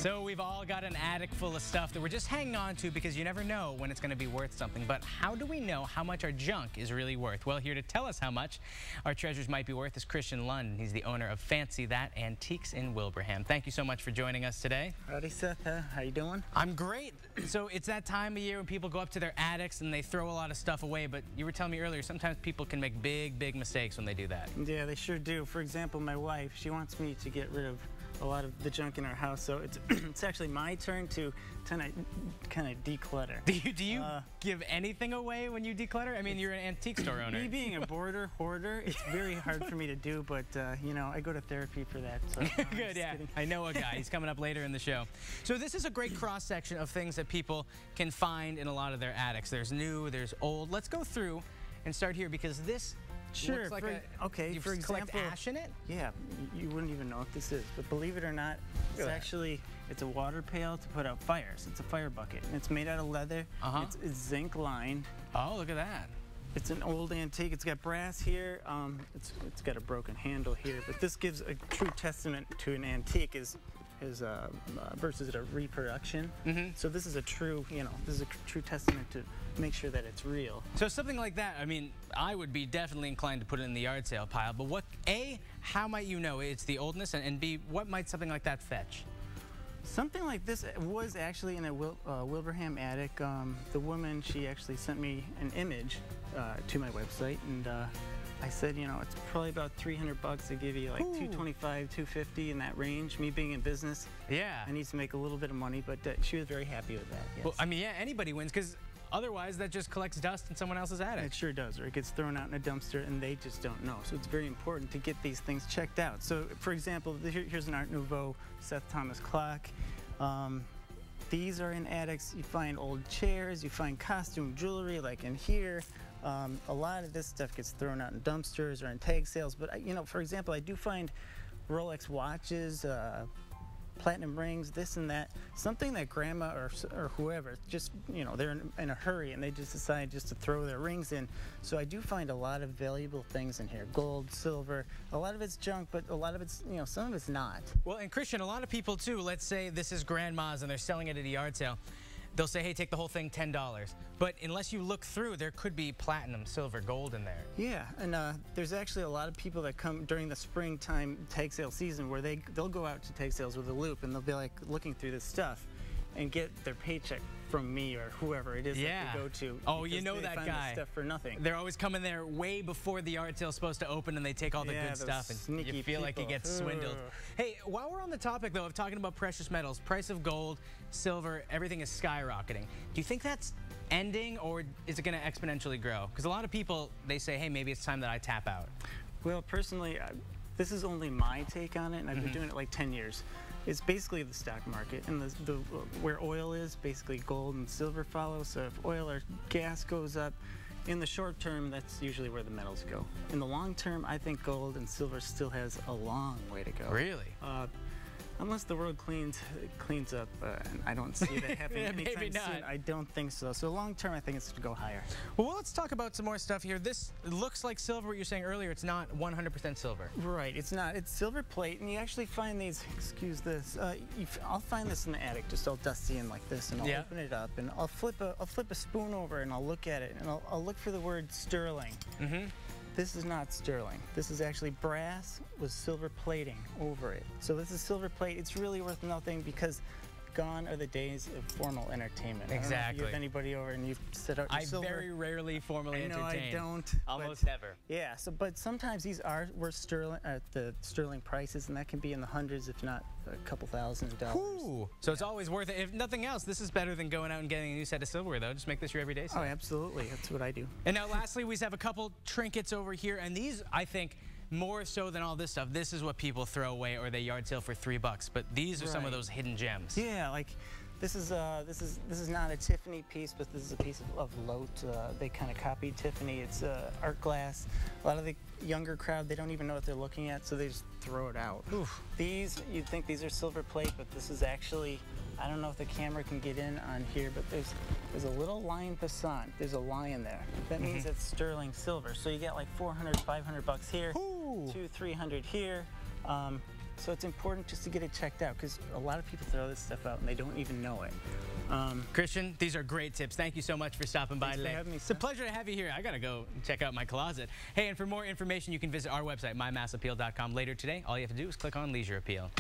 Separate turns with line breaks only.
So we've all got an attic full of stuff that we're just hanging on to because you never know when it's going to be worth something. But how do we know how much our junk is really worth? Well, here to tell us how much our treasures might be worth is Christian Lund. He's the owner of Fancy That Antiques in Wilbraham. Thank you so much for joining us today.
Howdy, Seth. How you doing?
I'm great. So it's that time of year when people go up to their attics and they throw a lot of stuff away. But you were telling me earlier, sometimes people can make big mistakes when they do that.
Yeah, they sure do. For example, my wife, she wants me to get rid of a lot of the junk in our house, so it's actually my turn to kind of declutter.
Do you give anything away when you declutter? I mean, you're an antique store owner.
Me being a hoarder, it's very hard for me to do, but you know, I go to therapy for that. So,
Good, yeah. Kidding. I know a guy. He's coming up later in the show. So this is a great cross-section of things that people can find in a lot of their attics. There's new, there's old. Let's go through and start here because this looks like you collect ash in it?
Yeah, you wouldn't even know what this is, but believe it or not, it's a water pail to put out fires. It's a fire bucket, and it's made out of leather. It's zinc lined.
Oh, look at that.
It's an old antique. It's got brass here. It's got a broken handle here, but this gives a true testament to an antique versus a reproduction. So this is a true, this is a true testament to make sure that it's real.
So something like that, I mean, I would be definitely inclined to put it in the yard sale pile, but A, how might you know it's the oldness, and B, what might something like that fetch?
Something like this was actually in a Wilbraham attic. The woman, she actually sent me an image to my website, and I said, it's probably about $300 to give you like $225, $250 in that range. Me being in business, I need to make a little bit of money, but she was very happy with that. Yes.
Well, I mean, yeah, anybody wins because otherwise that just collects dust in someone else's attic.
It sure does, or it gets thrown out in a dumpster and they just don't know. So it's very important to get these things checked out. So, for example, here's an Art Nouveau Seth Thomas clock. These are in attics. You find old chairs, you find costume jewelry like in here. A lot of this stuff gets thrown out in dumpsters or in tag sales, but for example, I do find Rolex watches, platinum rings, this and that, something that grandma or whoever, just, they're in a hurry and they just decide just to throw their rings in. So I do find a lot of valuable things in here, gold, silver, a lot of it's junk, but a lot of it's, some of it's not.
Well, and Christian, a lot of people too, let's say this is grandma's and they're selling it at a yard sale. They'll say, hey, take the whole thing, $10. But unless you look through, there could be platinum, silver, gold in there.
Yeah, and there's actually a lot of people that come during the springtime tag sale season where they'll go out to tag sales with a loop and they'll be like looking through this stuff and get their paycheck from me or whoever it is that they go to.
Oh, you know that guy.
Stuff for nothing.
They're always coming there way before the yard sale's supposed to open and they take all the good stuff and you feel like you get swindled. Hey, while we're on the topic though of talking about precious metals, price of gold, silver, everything is skyrocketing. Do you think that's ending or is it going to exponentially grow? Because a lot of people, they say, hey, maybe it's time that I tap out.
Well, personally, this is only my take on it, and I've been doing it like 10 years. It's basically the stock market, and where oil is, basically gold and silver follow. So if oil or gas goes up, in the short term, that's usually where the metals go. In the long term, I think gold and silver still has a long way to go.
Really?
Unless the world cleans up, and I don't see that happening anytime soon. I don't think so. So long term, I think it's to go higher.
Well, let's talk about some more stuff here. This looks like silver. What you were saying earlier, it's not 100% silver.
Right, it's not. It's silver plate, and you actually find these. Excuse this. I'll find this in the attic, just all dusty and like this, and I'll open it up, and I'll flip a spoon over, and I'll look at it, and I'll look for the word sterling. This is not sterling. This is actually brass with silver plating over it. So this is silver plate. It's really worth nothing because gone are the days of formal entertainment.
Exactly.
I don't know if you have anybody over and you've set out your silver.
I very rarely formally entertain.
I don't.
Almost never.
Yeah. So, but sometimes these are worth sterling at the sterling prices, and that can be in the hundreds, if not a couple $1,000s.
Ooh. So it's always worth it. If nothing else, this is better than going out and getting a new set of silverware, though. Just make this your everyday set.
Oh, absolutely. That's what I do.
And now, lastly, we have a couple trinkets over here, and these, I think, more so than all this stuff, this is what people throw away or they yard sale for $3. But these are some of those hidden gems.
Yeah, like this is not a Tiffany piece, but this is a piece of Lotte. They kind of copied Tiffany. It's art glass. A lot of the younger crowd, they don't even know what they're looking at, so they just throw it out. Oof. These, you'd think these are silver plate, but this is actually, I don't know if the camera can get in on here, but there's a little lion passant. There's a lion there. That means it's sterling silver. So you get like $400, $500 here, $200, $300 here. So it's important just to get it checked out, because a lot of people throw this stuff out and they don't even know it.
Christian, these are great tips. Thank you so much for stopping by today. It's a pleasure to have you here. I got to go check out my closet. Hey, and for more information, you can visit our website, mymassappeal.com. Later today, all you have to do is click on Leisure Appeal.